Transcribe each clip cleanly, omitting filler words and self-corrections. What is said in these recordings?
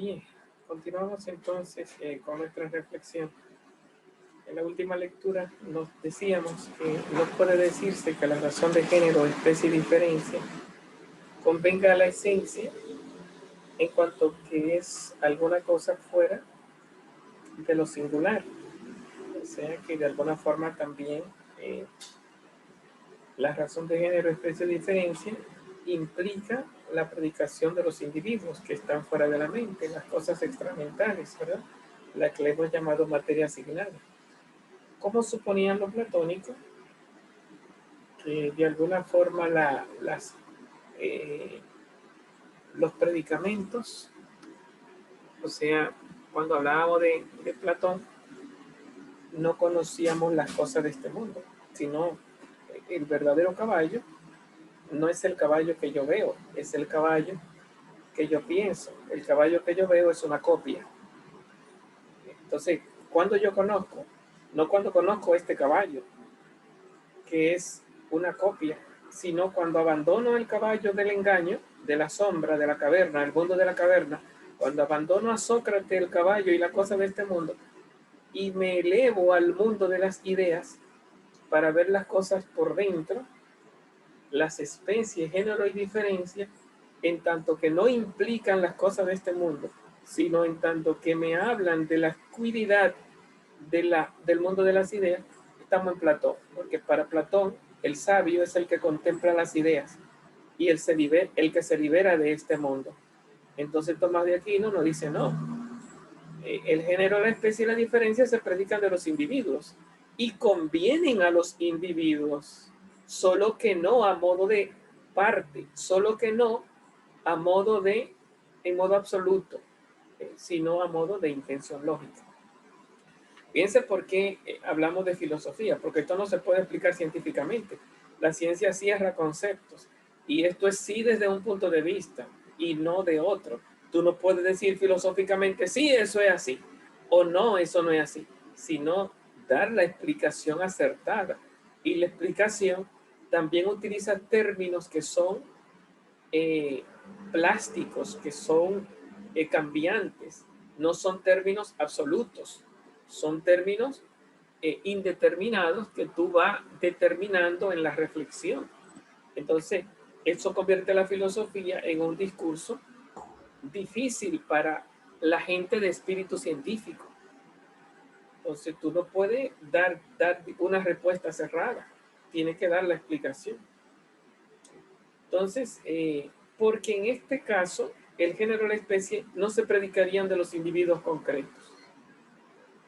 Bien, continuamos entonces con nuestra reflexión. En la última lectura nos decíamos que no puede decirse que la razón de género, especie y diferencia convenga a la esencia en cuanto que es alguna cosa fuera de lo singular. O sea que de alguna forma también la razón de género, especie y diferencia implica la predicación de los individuos que están fuera de la mente, las cosas extramentales, ¿verdad? La que le hemos llamado materia asignada. Como suponían los platónicos, que de alguna forma los predicamentos, o sea, cuando hablábamos de Platón, no conocíamos las cosas de este mundo, sino el verdadero caballo no es el caballo que yo veo, es el caballo que yo pienso. El caballo que yo veo es una copia. Entonces, cuando yo conozco, no cuando conozco este caballo, que es una copia, sino cuando abandono el caballo del engaño, de la sombra, de la caverna, el mundo de la caverna, cuando abandono a Sócrates, el caballo y la cosa de este mundo, y me elevo al mundo de las ideas para ver las cosas por dentro, las especies, género y diferencia, en tanto que no implican las cosas de este mundo, sino en tanto que me hablan de la cuididad del mundo de las ideas, estamos en Platón, porque para Platón el sabio es el que contempla las ideas y el que se libera de este mundo. Entonces Tomás de Aquino nos dice, no, el género, la especie y la diferencia se predican de los individuos y convienen a los individuos, solo que no a modo de parte, solo que no a modo de, en modo absoluto, sino a modo de intención lógica. Piense por qué hablamos de filosofía, porque esto no se puede explicar científicamente. La ciencia cierra conceptos y esto es sí desde un punto de vista y no de otro. Tú no puedes decir filosóficamente, sí, eso es así, o no, eso no es así, sino dar la explicación acertada. Y la explicación también utiliza términos que son plásticos, que son cambiantes, no son términos absolutos, son términos indeterminados que tú vas determinando en la reflexión. Entonces, eso convierte la filosofía en un discurso difícil para la gente de espíritu científico. Entonces, tú no puedes dar una respuesta cerrada, tienes que dar la explicación. Entonces, porque en este caso, el género y la especie no se predicarían de los individuos concretos.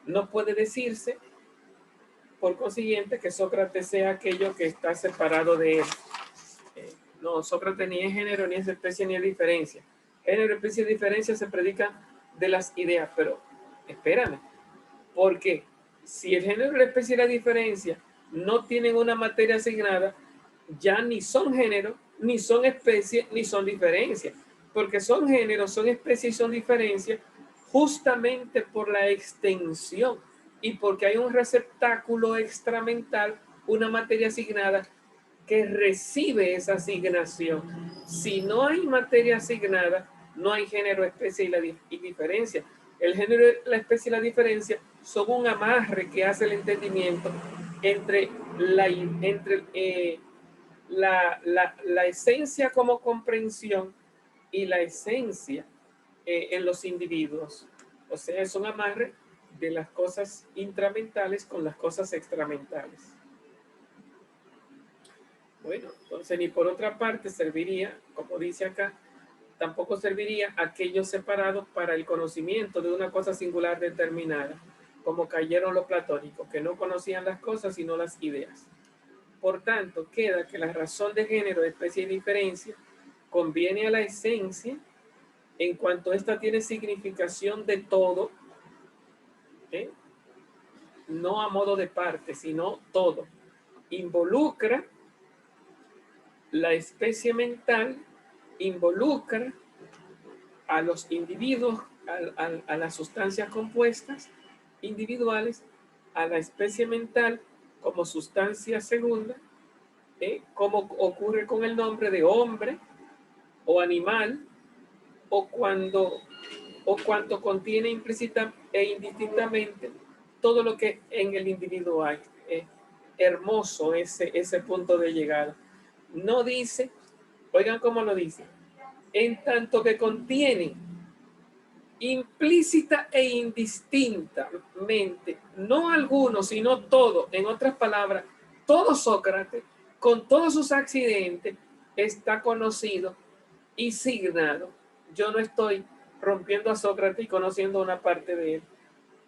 No puede decirse, por consiguiente, que Sócrates sea aquello que está separado de él. No, Sócrates ni es género, ni es especie, ni es diferencia. Género, especie y diferencia se predican de las ideas, pero espérame, porque si el género, la especie y la diferencia no tienen una materia asignada, ya ni son género, ni son especie, ni son diferencia, porque son género, son especie y son diferencia justamente por la extensión y porque hay un receptáculo extramental, una materia asignada que recibe esa asignación. Si no hay materia asignada, no hay género, especie y diferencia. El género, la especie y la diferencia son un amarre que hace el entendimiento entre la esencia como comprensión y la esencia en los individuos. O sea, es un amarre de las cosas intramentales con las cosas extramentales. Bueno, entonces ni por otra parte serviría, como dice acá, tampoco serviría aquellos separados para el conocimiento de una cosa singular determinada, como cayeron los platónicos, que no conocían las cosas sino las ideas. Por tanto, queda que la razón de género, especie y diferencia conviene a la esencia en cuanto ésta tiene significación de todo, ¿eh? No a modo de parte, sino todo. Involucra la especie mental, involucra a los individuos, a las sustancias compuestas individuales, a la especie mental como sustancia segunda, como ocurre con el nombre de hombre o animal, o cuando o cuanto contiene implícita e indistintamente todo lo que en el individuo hay. Hermoso ese punto de llegada. No dice, oigan cómo lo dice, en tanto que contiene implícita e indistintamente, no alguno, sino todo. En otras palabras, todo Sócrates, con todos sus accidentes, está conocido y signado. Yo no estoy rompiendo a Sócrates y conociendo una parte de él.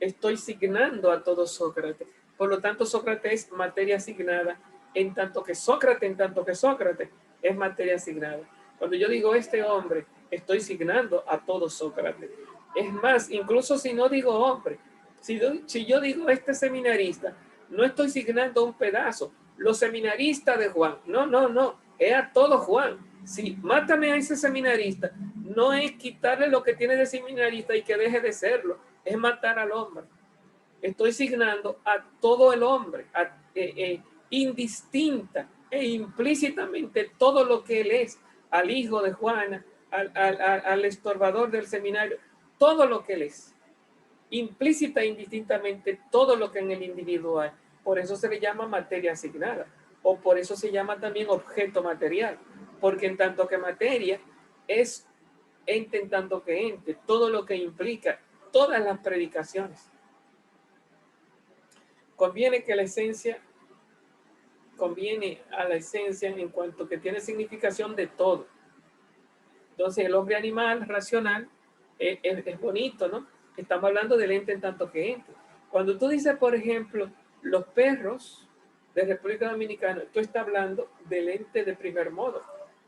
Estoy signando a todo Sócrates. Por lo tanto, Sócrates es materia asignada, en tanto que Sócrates es materia asignada. Cuando yo digo este hombre, estoy signando a todo Sócrates. Es más, incluso si no digo hombre, si yo digo este seminarista, no estoy signando un pedazo. Los seminaristas de Juan, no, es a todo Juan. Si mátame a ese seminarista, no es quitarle lo que tiene de seminarista y que deje de serlo, es matar al hombre. Estoy signando a todo el hombre, indistinta e implícitamente todo lo que él es, al hijo de Juana, al estorbador del seminario, todo lo que él es, implícita e indistintamente todo lo que en el individuo hay. Por eso se le llama materia asignada, o por eso se llama también objeto material, porque en tanto que materia es ente en tanto que ente, todo lo que implica todas las predicaciones. Conviene a la esencia en cuanto que tiene significación de todo. Entonces el hombre animal racional es bonito, ¿no? Estamos hablando del ente en tanto que ente. Cuando tú dices, por ejemplo, los perros de República Dominicana, tú estás hablando del ente de primer modo.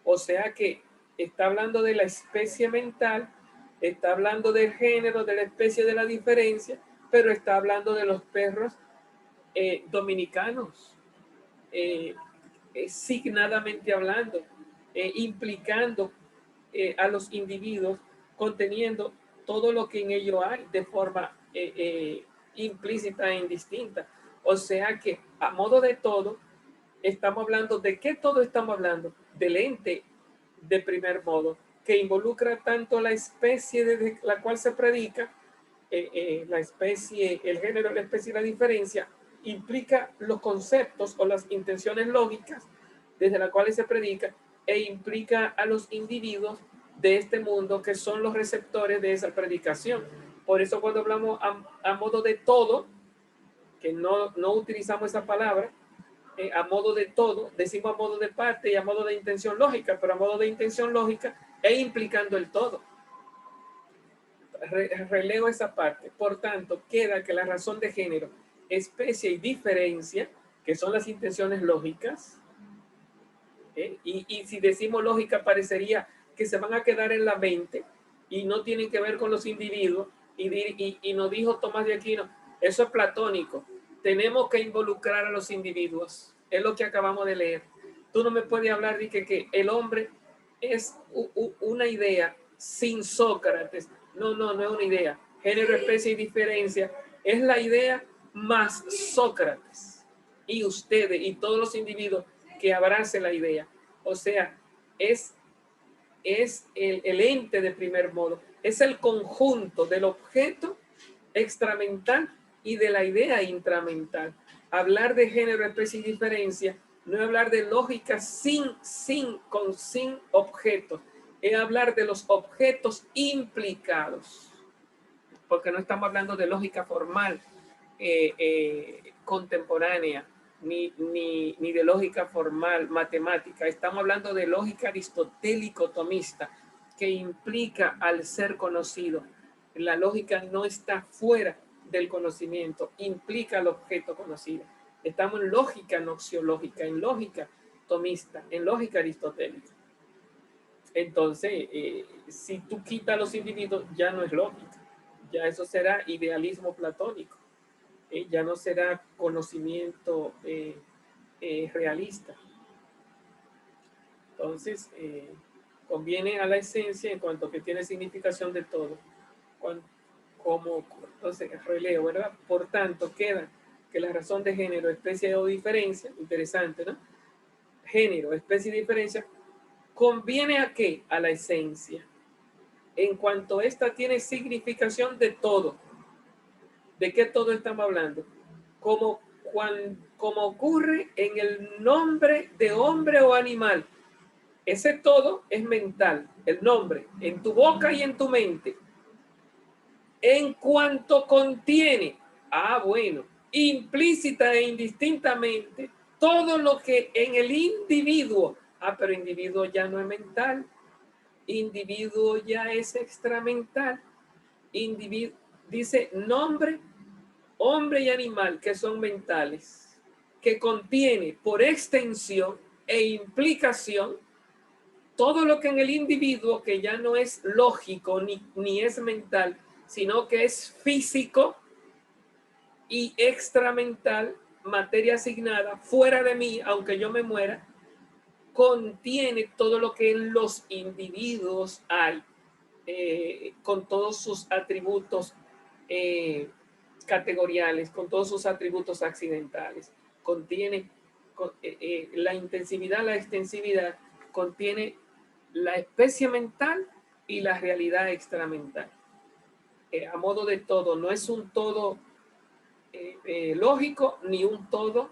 O sea que está hablando de la especie mental, está hablando del género, de la especie de la diferencia, pero está hablando de los perros dominicanos, signadamente hablando, implicando a los individuos, conteniendo todo lo que en ello hay de forma implícita e indistinta. O sea que a modo de todo, estamos hablando de qué todo estamos hablando, del ente de primer modo, que involucra tanto la especie de la cual se predica, la especie, el género, la especie y la diferencia, implica los conceptos o las intenciones lógicas desde las cuales se predica e implica a los individuos de este mundo que son los receptores de esa predicación. Por eso cuando hablamos a modo de todo, que no utilizamos esa palabra, a modo de todo, decimos a modo de parte y a modo de intención lógica, pero a modo de intención lógica e implicando el todo. Relego esa parte. Por tanto, queda que la razón de género, especie y diferencia, que son las intenciones lógicas, y si decimos lógica, parecería que se van a quedar en la mente y no tienen que ver con los individuos, y nos dijo Tomás de Aquino, eso es platónico, tenemos que involucrar a los individuos, es lo que acabamos de leer. Tú no me puedes hablar de que el hombre es una idea sin Sócrates. No es una idea. Género, especie y diferencia es la idea más Sócrates y ustedes y todos los individuos que abracen la idea. O sea, es el ente de primer modo, es el conjunto del objeto extramental y de la idea intramental. Hablar de género, especie y diferencia no es hablar de lógica sin objetos, es hablar de los objetos implicados, porque no estamos hablando de lógica formal contemporánea, ni de lógica formal matemática. Estamos hablando de lógica aristotélico-tomista, que implica al ser conocido. La lógica no está fuera del conocimiento, implica al objeto conocido. Estamos en lógica noxiológica, en lógica tomista, en lógica aristotélica. Entonces, si tú quitas los individuos, ya no es lógica, ya eso será idealismo platónico, ya no será conocimiento realista. Entonces, conviene a la esencia en cuanto que tiene significación de todo. Entonces, releo, ¿verdad? Por tanto, queda que la razón de género, especie o diferencia, interesante, ¿no? Género, especie y diferencia, ¿conviene a qué? A la esencia. en cuanto ésta tiene significación de todo. ¿De qué todo estamos hablando? Como ocurre en el nombre de hombre o animal. Ese todo es mental, el nombre, en tu boca y en tu mente. En cuanto contiene, bueno, implícita e indistintamente, todo lo que en el individuo, pero individuo ya no es mental, individuo ya es extramental, individuo, dice nombre, hombre y animal, que son mentales, que contiene por extensión e implicación todo lo que en el individuo, que ya no es lógico ni es mental, sino que es físico y extramental, materia asignada, fuera de mí, aunque yo me muera, contiene todo lo que en los individuos hay, con todos sus atributos categoriales, con todos sus atributos accidentales. Contiene la intensividad, la extensividad, contiene la especie mental y la realidad extramental. A modo de todo, no es un todo lógico ni un todo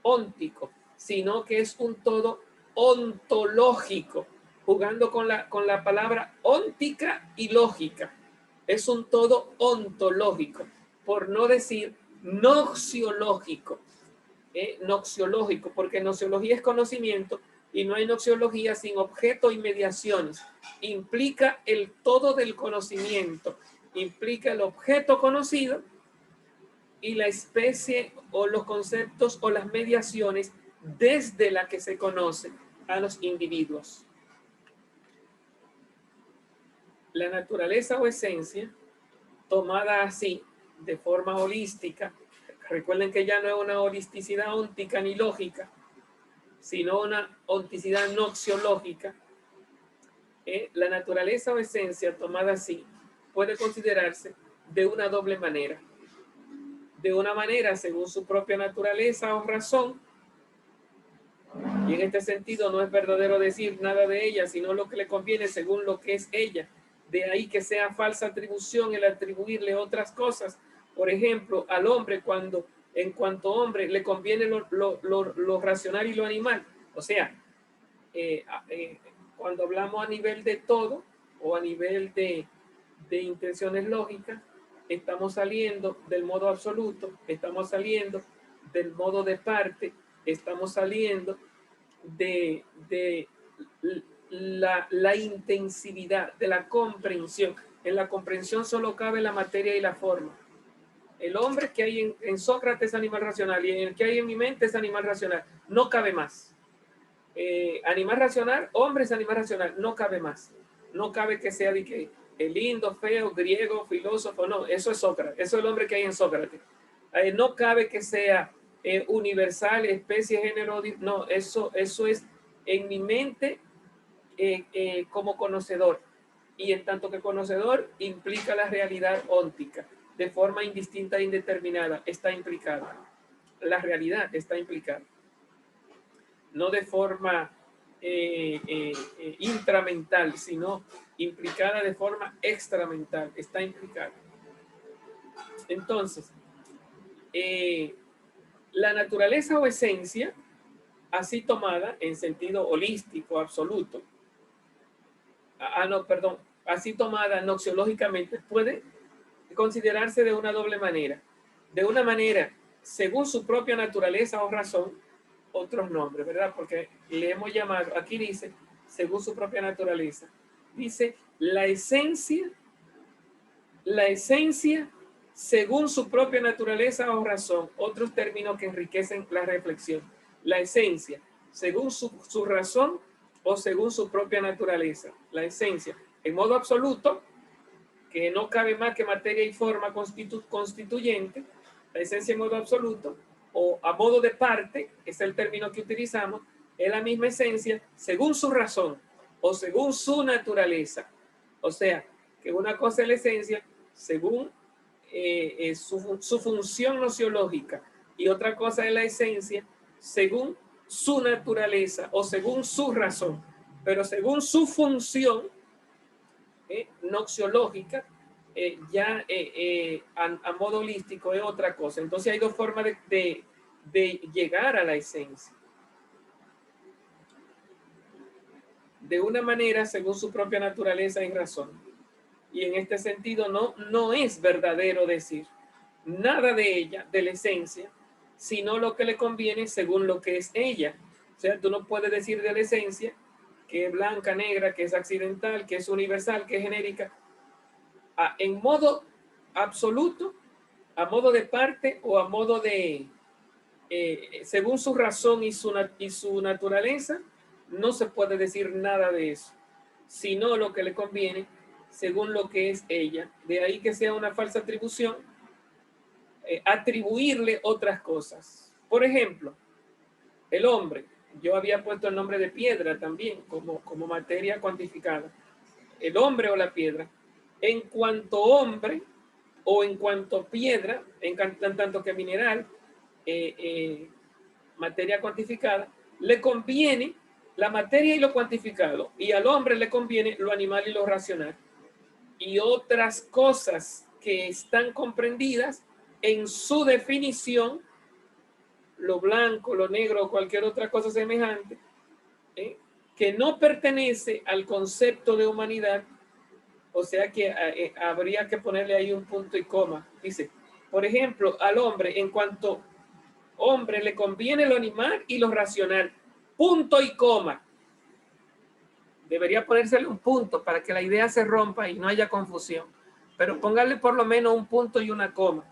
óntico, sino que es un todo ontológico, jugando con la palabra óntica y lógica. Es un todo ontológico, por no decir noxiológico. Noxiológico, porque noxiología es conocimiento y no hay noxiología sin objeto y mediaciones. Implica el todo del conocimiento, implica el objeto conocido y la especie o los conceptos o las mediaciones desde la que se conoce a los individuos. La naturaleza o esencia, tomada así, de forma holística, recuerden que ya no es una holisticidad óntica ni lógica, sino una onticidad noxiológica. La naturaleza o esencia, tomada así, puede considerarse de una doble manera. De una manera según su propia naturaleza o razón, y en este sentido no es verdadero decir nada de ella, sino lo que le conviene según lo que es ella. De ahí que sea falsa atribución el atribuirle otras cosas. Por ejemplo, al hombre, cuando en cuanto hombre le conviene lo racional y lo animal. O sea, cuando hablamos a nivel de todo o a nivel de intenciones lógicas, estamos saliendo del modo absoluto, estamos saliendo del modo de parte, estamos saliendo de la intensividad, de la comprensión. En la comprensión solo cabe la materia y la forma. El hombre que hay en Sócrates es animal racional y en el que hay en mi mente es animal racional. No cabe más. Animal racional, hombre es animal racional, no cabe más. No cabe que sea de que el lindo, feo, griego, filósofo, no, eso es Sócrates, eso es el hombre que hay en Sócrates. No cabe que sea universal, especie, género, no, eso es en mi mente como conocedor. Y en tanto que conocedor implica la realidad óntica, de forma indistinta e indeterminada, está implicada. La realidad está implicada. No de forma intramental, sino implicada de forma extramental, está implicada. Entonces, la naturaleza o esencia, así tomada en sentido holístico, absoluto, así tomada noxiológicamente, puede considerarse de una doble manera. De una manera, según su propia naturaleza o razón, otros nombres, ¿verdad? Porque le hemos llamado, aquí dice, según su propia naturaleza. Dice, la esencia, según su propia naturaleza o razón, otros términos que enriquecen la reflexión. La esencia, según su razón o según su propia naturaleza. La esencia, en modo absoluto, que no cabe más que materia y forma constituyente, la esencia en modo absoluto, o a modo de parte, es el término que utilizamos, es la misma esencia según su razón o según su naturaleza. O sea, que una cosa es la esencia según su función nociológica y otra cosa es la esencia según su naturaleza o según su razón. Pero según su función, noxiológica, a modo holístico es otra cosa. Entonces hay dos formas de llegar a la esencia. De una manera, según su propia naturaleza y razón. Y en este sentido no es verdadero decir nada de ella, de la esencia, sino lo que le conviene según lo que es ella. O sea, tú no puedes decir de la esencia que es blanca, negra, que es accidental, que es universal, que es genérica, en modo absoluto, a modo de parte o a modo de, según su razón y su naturaleza, no se puede decir nada de eso, sino lo que le conviene según lo que es ella. De ahí que sea una falsa atribución, atribuirle otras cosas. Por ejemplo, el hombre. Yo había puesto el nombre de piedra también como materia cuantificada. El hombre o la piedra. En cuanto hombre o en cuanto piedra, en tanto que mineral, materia cuantificada, le conviene la materia y lo cuantificado, y al hombre le conviene lo animal y lo racional, y otras cosas que están comprendidas en su definición, lo blanco, lo negro o cualquier otra cosa semejante, que no pertenece al concepto de humanidad. O sea que habría que ponerle ahí un punto y coma. Dice, por ejemplo, al hombre, en cuanto hombre, le conviene lo animal y lo racional. Punto y coma. Debería ponérsele un punto para que la idea se rompa y no haya confusión. Pero póngale por lo menos un punto y una coma.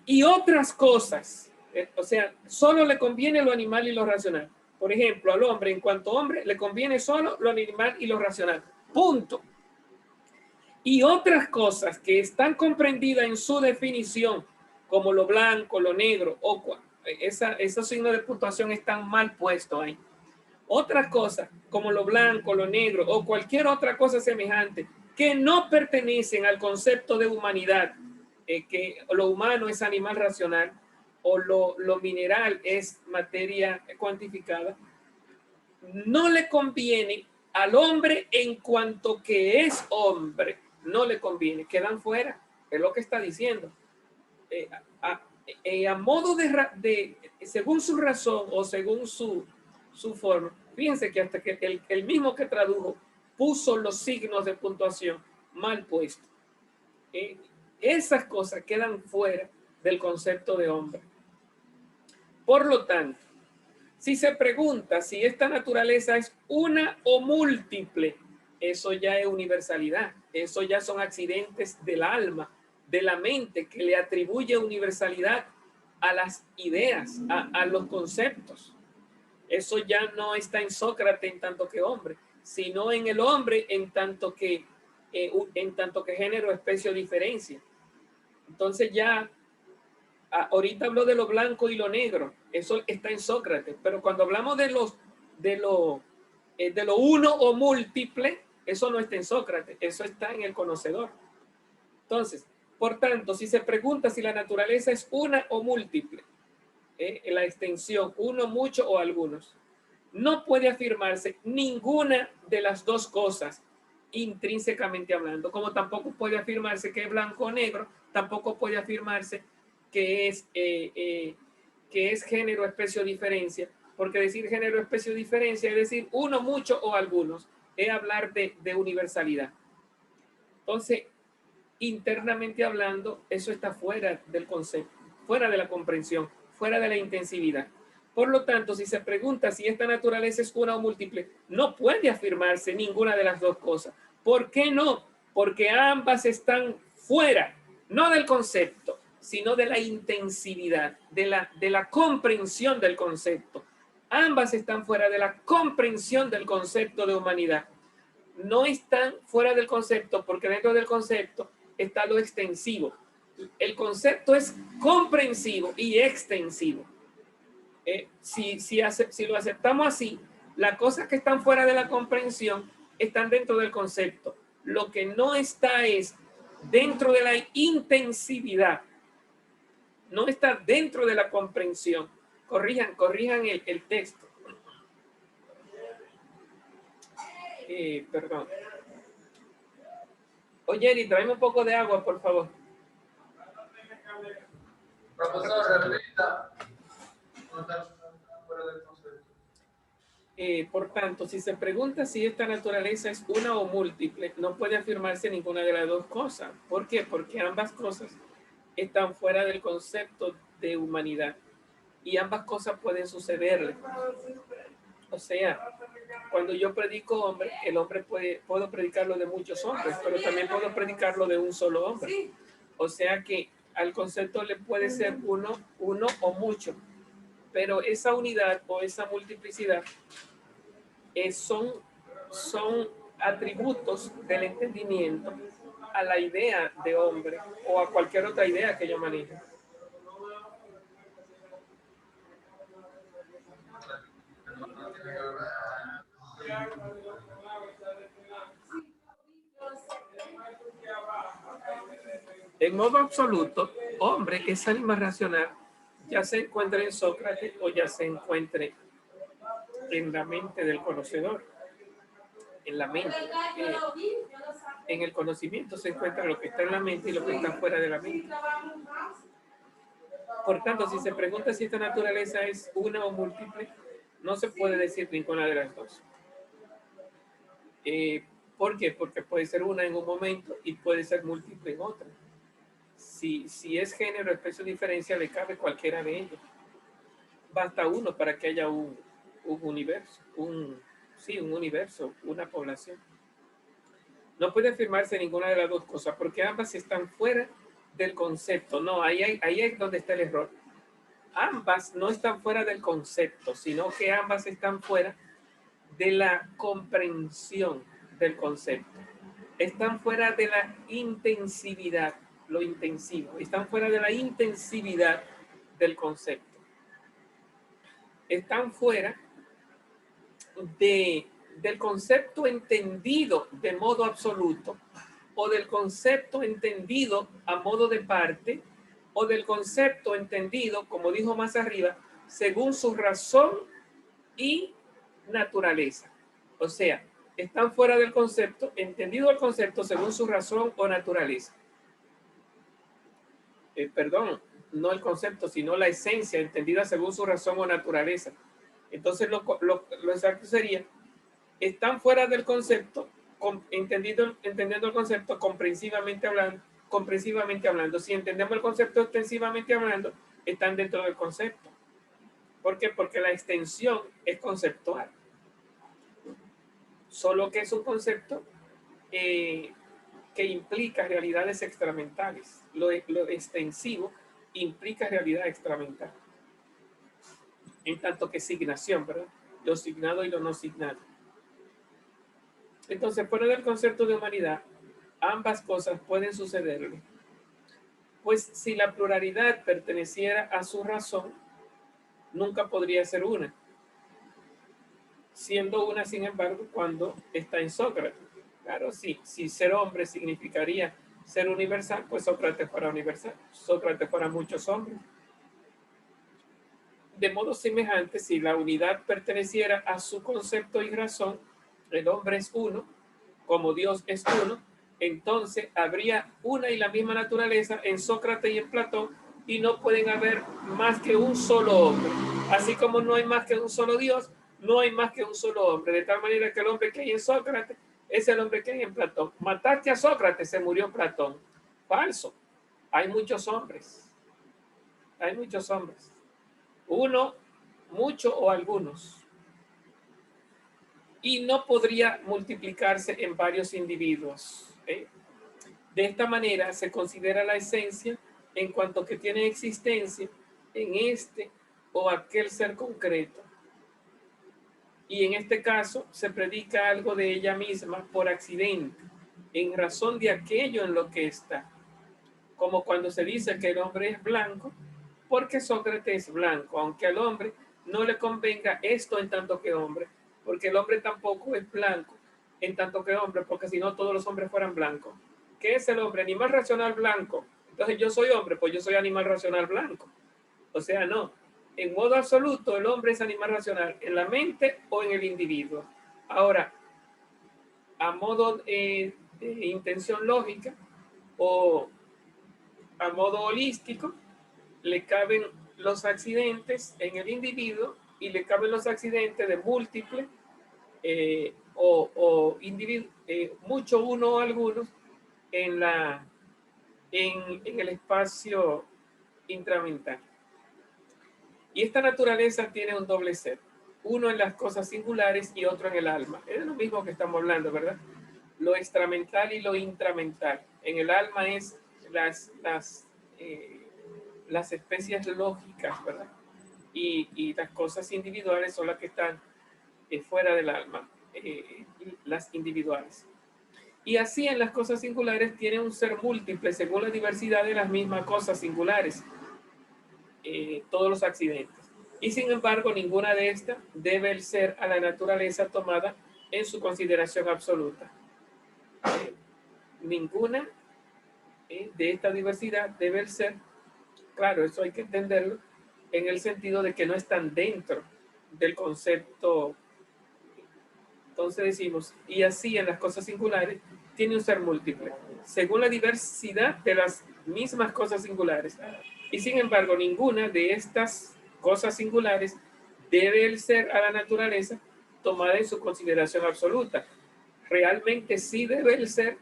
Y otras cosas, o sea, solo le conviene lo animal y lo racional. Por ejemplo, al hombre, en cuanto hombre, le conviene solo lo animal y lo racional. Punto. Y otras cosas que están comprendidas en su definición, como lo blanco, lo negro, esos signos de puntuación están mal puestos ahí. Otras cosas, como lo blanco, lo negro, o cualquier otra cosa semejante, que no pertenecen al concepto de humanidad, que lo humano es animal racional, o lo mineral es materia cuantificada, no le conviene al hombre en cuanto que es hombre, no le conviene, quedan fuera, es lo que está diciendo. A modo según su razón o según su forma, fíjense que hasta que el mismo que tradujo puso los signos de puntuación mal puestos. Esas cosas quedan fuera del concepto de hombre. Por lo tanto, si se pregunta si esta naturaleza es una o múltiple, eso ya es universalidad. Eso ya son accidentes del alma, de la mente, que le atribuye universalidad a las ideas, a los conceptos. Eso ya no está en Sócrates en tanto que hombre, sino en el hombre en tanto que género, especie o diferencia. Entonces ya ahorita habló de lo blanco y lo negro, eso está en Sócrates, pero cuando hablamos de lo uno o múltiple, eso no está en Sócrates, eso está en el conocedor. Entonces, por tanto, si se pregunta si la naturaleza es una o múltiple, en la extensión, uno, mucho o algunos, no puede afirmarse ninguna de las dos cosas intrínsecamente hablando, como tampoco puede afirmarse que es blanco o negro, tampoco puede afirmarse que es género, especie o diferencia, porque decir género, especie o diferencia es decir uno, mucho o algunos, es hablar de universalidad. Entonces, internamente hablando, eso está fuera del concepto, fuera de la comprensión, fuera de la intensividad. Por lo tanto, si se pregunta si esta naturaleza es una o múltiple, no puede afirmarse ninguna de las dos cosas. ¿Por qué no? Porque ambas están fuera, no del concepto, sino de la intensividad, de la comprensión del concepto. Ambas están fuera de la comprensión del concepto de humanidad. No están fuera del concepto porque dentro del concepto está lo extensivo. El concepto es comprensivo y extensivo. Si lo aceptamos así, las cosas que están fuera de la comprensión están dentro del concepto. Lo que no está es dentro de la intensividad. No está dentro de la comprensión. Corrijan el texto. Perdón. Oye, Eri, tráeme un poco de agua, por favor. Profesor, repita. Por tanto, si se pregunta si esta naturaleza es una o múltiple, no puede afirmarse ninguna de las dos cosas. ¿Por qué? Porque ambas cosas están fuera del concepto de humanidad y ambas cosas pueden sucederle. O sea, cuando yo predico hombre, el hombre puedo predicarlo de muchos hombres, pero también puedo predicarlo de un solo hombre. O sea que al concepto le puede ser uno o mucho, pero esa unidad o esa multiplicidad son atributos del entendimiento a la idea de hombre o a cualquier otra idea que yo maneje. En modo absoluto, hombre es ánima racional, ya se encuentre en Sócrates o ya se encuentre en la mente del conocedor. En la mente, en el conocimiento se encuentra lo que está en la mente y lo que está fuera de la mente. Por tanto, si se pregunta si esta naturaleza es una o múltiple, no se puede decir ninguna de las dos. ¿Por qué? Porque puede ser una en un momento y puede ser múltiple en otra. Si es género, especie o diferencia, le cabe cualquiera de ellos. Basta uno para que haya un universo, un universo, una población. No puede afirmarse ninguna de las dos cosas porque ambas están fuera del concepto. No, ahí es donde está el error. Ambas no están fuera del concepto, sino que ambas están fuera de la comprensión del concepto. Están fuera de la intensividad, lo intensivo. Están fuera de la intensividad del concepto. Están fuera del concepto entendido de modo absoluto o del concepto entendido a modo de parte o del concepto entendido, como dijo más arriba, según su razón y naturaleza. O sea, están fuera del concepto, entendido el concepto según su razón o naturaleza. Perdón, no el concepto, sino la esencia, entendida según su razón o naturaleza. Entonces, lo exacto sería, están fuera del concepto, entendiendo el concepto comprensivamente hablando. Si entendemos el concepto extensivamente hablando, están dentro del concepto. ¿Por qué? Porque la extensión es conceptual. Solo que es un concepto que implica realidades extramentales. Lo extensivo implica realidad extramental. En tanto que signación, ¿verdad? Lo signado y lo no signado. Entonces, fuera del concepto de humanidad, ambas cosas pueden sucederle. Pues si la pluralidad perteneciera a su razón, nunca podría ser una. Siendo una, sin embargo, cuando está en Sócrates. Claro, sí, si ser hombre significaría ser universal, pues Sócrates fuera universal. Sócrates fuera muchos hombres. De modo semejante, si la unidad perteneciera a su concepto y razón, el hombre es uno, como Dios es uno, entonces habría una y la misma naturaleza en Sócrates y en Platón y no pueden haber más que un solo hombre. Así como no hay más que un solo Dios, no hay más que un solo hombre. De tal manera que el hombre que hay en Sócrates es el hombre que hay en Platón. Mataste a Sócrates, se murió Platón. Falso. Hay muchos hombres. Hay muchos hombres. Uno, mucho o algunos. Y no podría multiplicarse en varios individuos. De esta manera se considera la esencia en cuanto que tiene existencia en este o aquel ser concreto. Y en este caso se predica algo de ella misma por accidente, en razón de aquello en lo que está. Como cuando se dice que el hombre es blanco, porque Sócrates es blanco, aunque al hombre no le convenga esto en tanto que hombre, porque el hombre tampoco es blanco en tanto que hombre, porque si no todos los hombres fueran blancos. ¿Qué es el hombre? Animal racional blanco. Entonces yo soy hombre, pues yo soy animal racional blanco. O sea, no. En modo absoluto, el hombre es animal racional, en la mente o en el individuo. Ahora, a modo de intención lógica, o a modo holístico, le caben los accidentes en el individuo y le caben los accidentes de múltiples o mucho uno o algunos en el espacio intramental. Y esta naturaleza tiene un doble ser, uno en las cosas singulares y otro en el alma. Es lo mismo que estamos hablando, ¿verdad? Lo extramental y lo intramental. En el alma es las especies lógicas, ¿verdad? Y las cosas individuales son las que están fuera del alma, las individuales. Y así en las cosas singulares tiene un ser múltiple según la diversidad de las mismas cosas singulares, todos los accidentes. Y sin embargo, ninguna de estas debe el ser a la naturaleza tomada en su consideración absoluta. Ninguna de esta diversidad debe el ser, claro, eso hay que entenderlo, en el sentido de que no están dentro del concepto. Entonces decimos, y así en las cosas singulares tiene un ser múltiple, según la diversidad de las mismas cosas singulares. Y sin embargo, ninguna de estas cosas singulares debe el ser a la naturaleza tomada en su consideración absoluta. Realmente sí debe el ser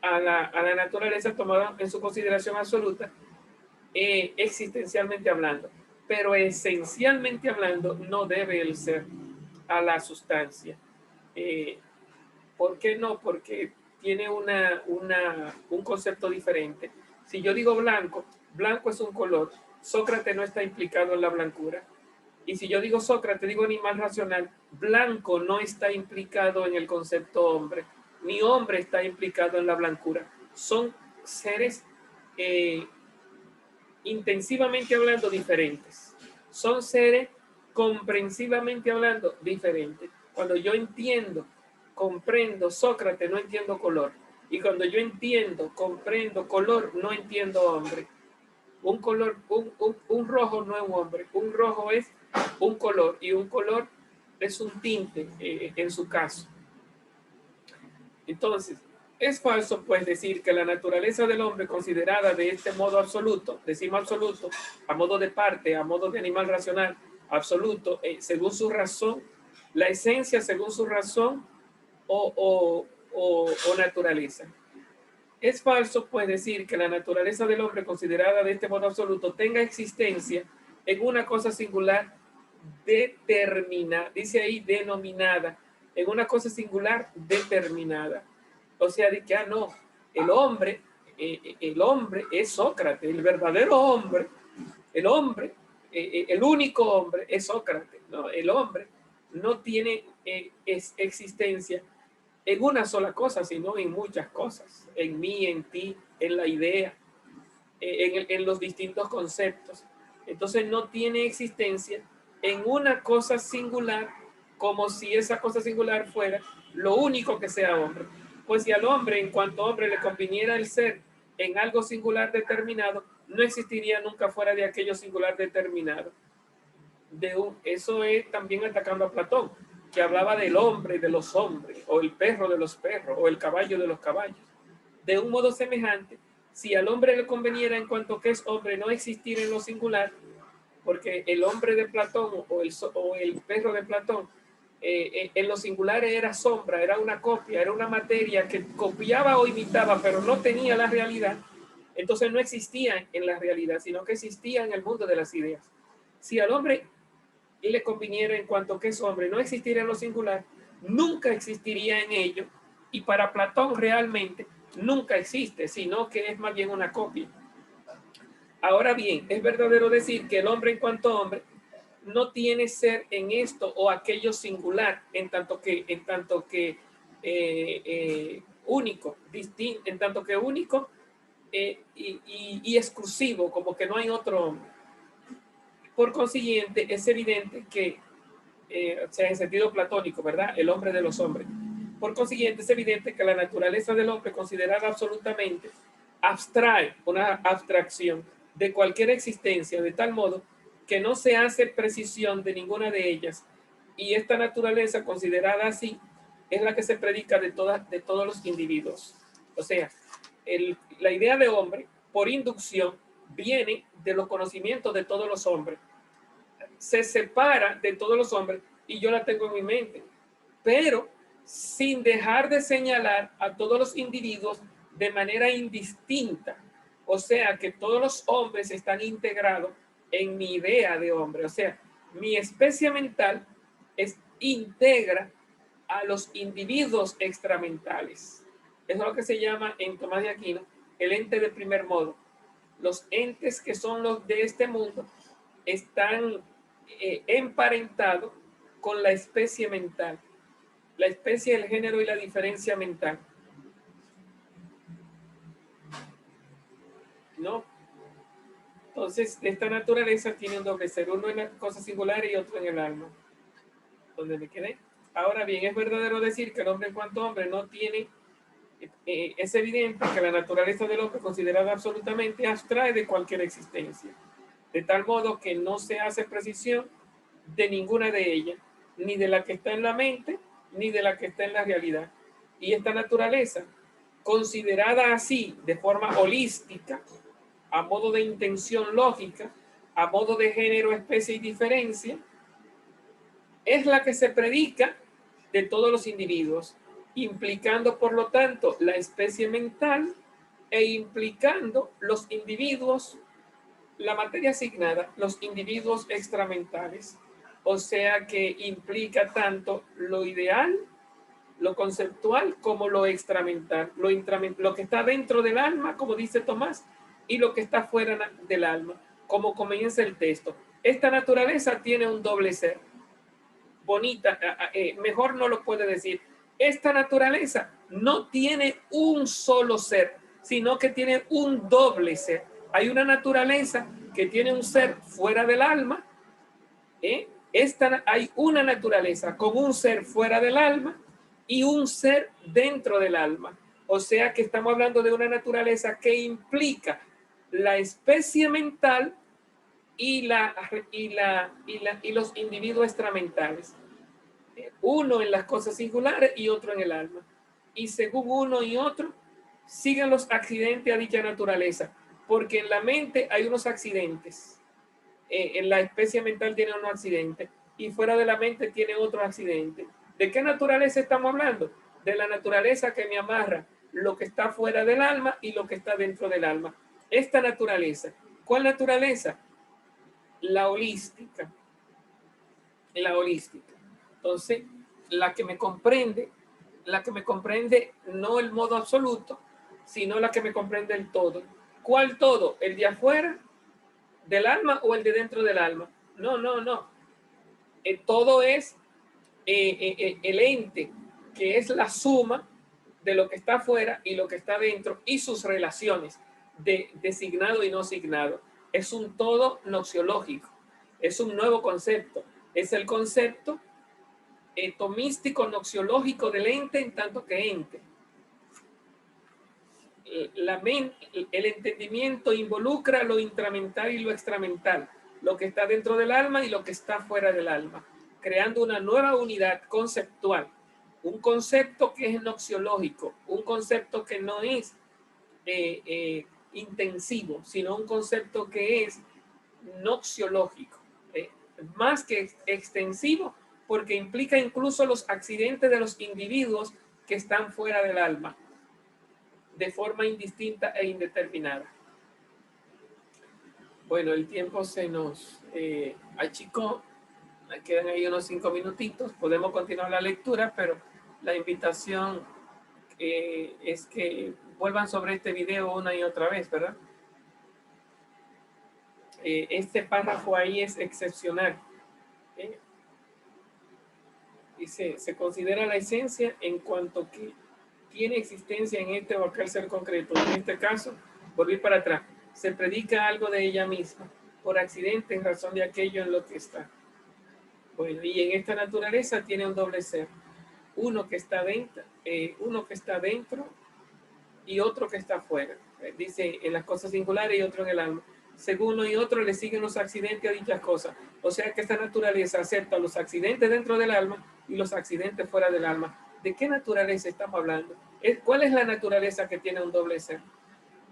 a la naturaleza tomada en su consideración absoluta, existencialmente hablando. Pero esencialmente hablando, no debe el ser a la sustancia. ¿Por qué no? Porque tiene un concepto diferente. Si yo digo blanco, blanco es un color. Sócrates no está implicado en la blancura. Y si yo digo Sócrates, digo animal racional, blanco no está implicado en el concepto hombre, ni hombre está implicado en la blancura. Son seres intensivamente hablando diferentes. Son seres comprensivamente hablando diferentes. Cuando yo entiendo, comprendo Sócrates, no entiendo color. Y cuando yo entiendo, comprendo color, no entiendo hombre. Un color, un rojo no es un hombre. Un rojo es un color y un color es un tinte en su caso. Entonces, es falso pues decir que la naturaleza del hombre considerada de este modo absoluto, decimos absoluto, a modo de parte, a modo de animal racional, absoluto, según su razón, la esencia según su razón o naturaleza. Es falso pues decir que la naturaleza del hombre considerada de este modo absoluto tenga existencia en una cosa singular determinada, dice ahí denominada, en una cosa singular determinada. O sea, de que, no, el hombre es Sócrates, el verdadero hombre, el único hombre es Sócrates, ¿no? El hombre no tiene existencia en una sola cosa, sino en muchas cosas, en mí, en ti, en la idea, en los distintos conceptos. Entonces no tiene existencia en una cosa singular, como si esa cosa singular fuera lo único que sea hombre. Pues si al hombre, en cuanto hombre, le conviniera el ser en algo singular determinado, no existiría nunca fuera de aquello singular determinado. Eso es también atacando a Platón, que hablaba del hombre de los hombres, o el perro de los perros, o el caballo de los caballos. De un modo semejante, si al hombre le conveniera en cuanto que es hombre no existir en lo singular, porque el hombre de Platón o el perro de Platón, en lo singular era sombra, era una copia, era una materia que copiaba o imitaba, pero no tenía la realidad, entonces no existía en la realidad, sino que existía en el mundo de las ideas. Si al hombre le conviniera en cuanto que es hombre no existiría en lo singular, nunca existiría en ello, y para Platón realmente nunca existe, sino que es más bien una copia. Ahora bien, es verdadero decir que el hombre en cuanto hombre no tiene ser en esto o aquello singular, en tanto que único, distinto, en tanto que único y exclusivo, como que no hay otro hombre. Por consiguiente, es evidente que, o sea, en sentido platónico, ¿verdad? El hombre de los hombres. Por consiguiente, es evidente que la naturaleza del hombre, considerada absolutamente, abstrae una abstracción de cualquier existencia, de tal modo que no se hace precisión de ninguna de ellas. Y esta naturaleza, considerada así, es la que se predica de todos los individuos. O sea, la idea de hombre, por inducción, viene de los conocimientos de todos los hombres. Se separa de todos los hombres y yo la tengo en mi mente, pero sin dejar de señalar a todos los individuos de manera indistinta. O sea, que todos los hombres están integrados en mi idea de hombre. O sea, mi especie mental integra a los individuos extramentales. Eso es lo que se llama en Tomás de Aquino el ente de primer modo. Los entes que son los de este mundo están emparentados con la especie mental, la especie, el género y la diferencia mental. ¿No? Entonces, esta naturaleza tiene un doble ser, uno en las cosas singulares y otro en el alma. ¿Dónde me quedé? Ahora bien, es verdadero decir que el hombre en cuanto hombre no tiene, es evidente que la naturaleza del hombre considerada absolutamente abstrae de cualquier existencia, de tal modo que no se hace precisión de ninguna de ellas, ni de la que está en la mente, ni de la que está en la realidad. Y esta naturaleza, considerada así de forma holística, a modo de intención lógica, a modo de género, especie y diferencia, es la que se predica de todos los individuos, implicando por lo tanto la especie mental e implicando los individuos, la materia asignada, los individuos extramentales. O sea que implica tanto lo ideal, lo conceptual, como lo extramental, lo que está dentro del alma, como dice Tomás, y lo que está fuera del alma, como comienza el texto. Esta naturaleza tiene un doble ser. Bonita, mejor no lo puede decir. Esta naturaleza no tiene un solo ser, sino que tiene un doble ser. Hay una naturaleza que tiene un ser fuera del alma. Hay una naturaleza con un ser fuera del alma y un ser dentro del alma. O sea que estamos hablando de una naturaleza que implica la especie mental y los individuos extramentales. Uno en las cosas singulares y otro en el alma. Y según uno y otro, siguen los accidentes a dicha naturaleza, porque en la mente hay unos accidentes. En la especie mental tiene unos accidentes y fuera de la mente tiene otros accidentes. ¿De qué naturaleza estamos hablando? De la naturaleza que me amarra lo que está fuera del alma y lo que está dentro del alma. Esta naturaleza. ¿Cuál naturaleza? La holística. La holística. Entonces, la que me comprende no el modo absoluto, sino la que me comprende el todo. ¿Cuál todo? ¿El de afuera del alma o el de dentro del alma? No. Todo es el ente, que es la suma de lo que está afuera y lo que está dentro y sus relaciones de designado y no signado. Es un todo noxiológico, es un nuevo concepto, es el concepto tomístico noxiológico del ente en tanto que ente. El entendimiento involucra lo intramental y lo extramental, lo que está dentro del alma y lo que está fuera del alma, creando una nueva unidad conceptual, un concepto que es noxiológico, un concepto que no es intensivo, sino un concepto que es noxiológico, más que extensivo, porque implica incluso los accidentes de los individuos que están fuera del alma, de forma indistinta e indeterminada. Bueno, el tiempo se nos achicó, quedan ahí unos 5 minutitos, podemos continuar la lectura, pero la invitación es que vuelvan sobre este video una y otra vez, ¿verdad? Este párrafo ahí es excepcional. Dice, se considera la esencia en cuanto que tiene existencia en este o aquel ser concreto. En este caso, volver para atrás, se predica algo de ella misma, por accidente en razón de aquello en lo que está. Bueno, y en esta naturaleza tiene un doble ser. Uno que está dentro y otro que está afuera. Dice en las cosas singulares y otro en el alma. Según uno y otro le siguen los accidentes a dichas cosas. O sea que esta naturaleza acepta los accidentes dentro del alma y los accidentes fuera del alma. ¿De qué naturaleza estamos hablando? ¿Cuál es la naturaleza que tiene un doble ser?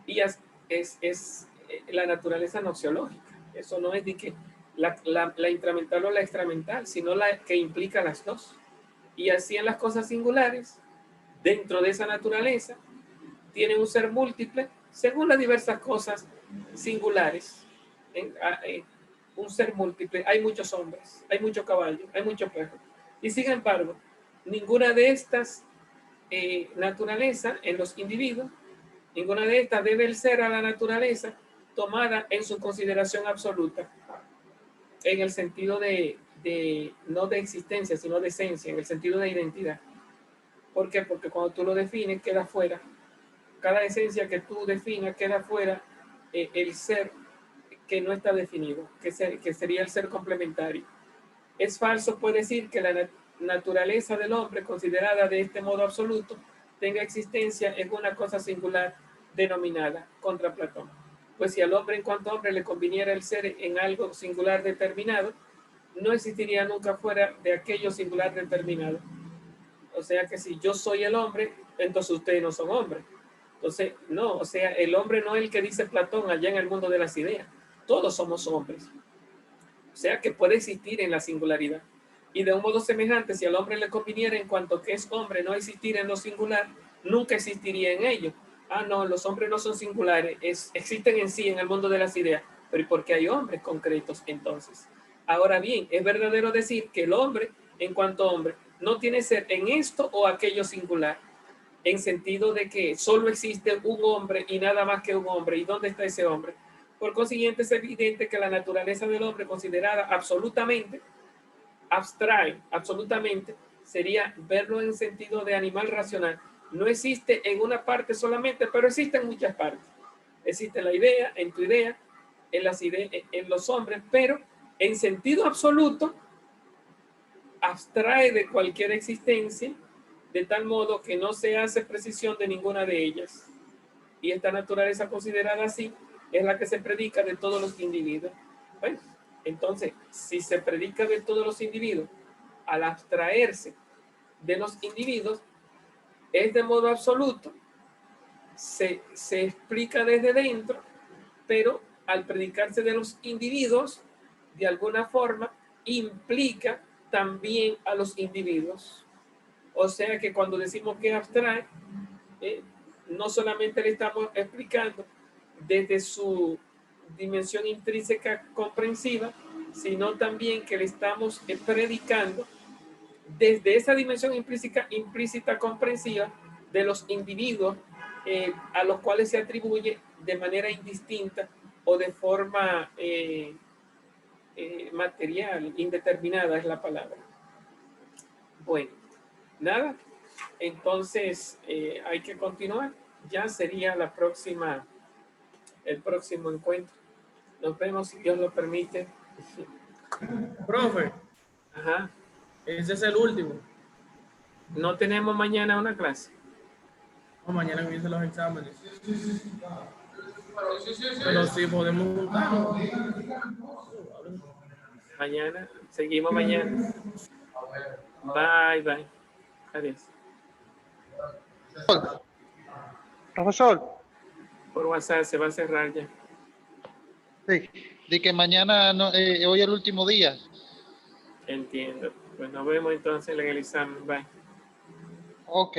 Y es la naturaleza noxiológica. Eso no es de que la intramental o la extramental, sino la que implica las dos. Y así en las cosas singulares, dentro de esa naturaleza, tiene un ser múltiple según las diversas cosas singulares. Un ser múltiple. Hay muchos hombres, hay muchos caballos, hay muchos perros. Y sin embargo, ninguna de estas naturalezas en los individuos, ninguna de estas debe ser a la naturaleza tomada en su consideración absoluta, en el sentido no de existencia, sino de esencia, en el sentido de identidad. ¿Por qué? Porque cuando tú lo defines, queda fuera. Cada esencia que tú definas, queda fuera el ser que no está definido, que sería el ser complementario. Es falso, puede decir, que la naturaleza del hombre, considerada de este modo absoluto, tenga existencia en una cosa singular denominada contra Platón. Pues si al hombre en cuanto hombre le conviniera el ser en algo singular determinado, no existiría nunca fuera de aquello singular determinado. O sea que si yo soy el hombre, entonces ustedes no son hombres. Entonces, no, o sea, el hombre no es el que dice Platón allá en el mundo de las ideas. Todos somos hombres. O sea que puede existir en la singularidad. Y de un modo semejante, si al hombre le conviniera en cuanto que es hombre no existir en lo singular, nunca existiría en ello. Ah, no, los hombres no son singulares, existen en sí en el mundo de las ideas, pero ¿y por qué hay hombres concretos entonces? Ahora bien, es verdadero decir que el hombre, en cuanto hombre, no tiene ser en esto o aquello singular, en sentido de que solo existe un hombre y nada más que un hombre. ¿Y dónde está ese hombre? Por consiguiente, es evidente que la naturaleza del hombre, considerada absolutamente, abstrae, absolutamente, sería verlo en sentido de animal racional. No existe en una parte solamente, pero existe en muchas partes. Existe la idea, en tu idea, en los hombres, pero en sentido absoluto, abstrae de cualquier existencia, de tal modo que no se hace precisión de ninguna de ellas. Y esta naturaleza considerada así es la que se predica de todos los individuos. Bueno, entonces, si se predica de todos los individuos, al abstraerse de los individuos, es de modo absoluto, se explica desde dentro, pero al predicarse de los individuos, de alguna forma, implica también a los individuos. O sea que cuando decimos que abstrae, no solamente le estamos explicando desde su dimensión intrínseca comprensiva, sino también que le estamos predicando desde esa dimensión implícita comprensiva de los individuos a los cuales se atribuye de manera indistinta o de forma material, indeterminada es la palabra. Bueno, nada, entonces hay que continuar. Ya sería el próximo encuentro. Nos vemos si Dios lo permite. Profe, Ajá. ese es el último. No tenemos mañana una clase. No, mañana comienzan los exámenes. Sí, sí, sí. Pero sí podemos juntarnos. Mañana, seguimos mañana. Bye, bye. Adiós. Profesor, Por WhatsApp se va a cerrar ya. sí, de que mañana no, hoy es el último día. Entiendo. Pues nos vemos entonces en el examen. Bye. Ok.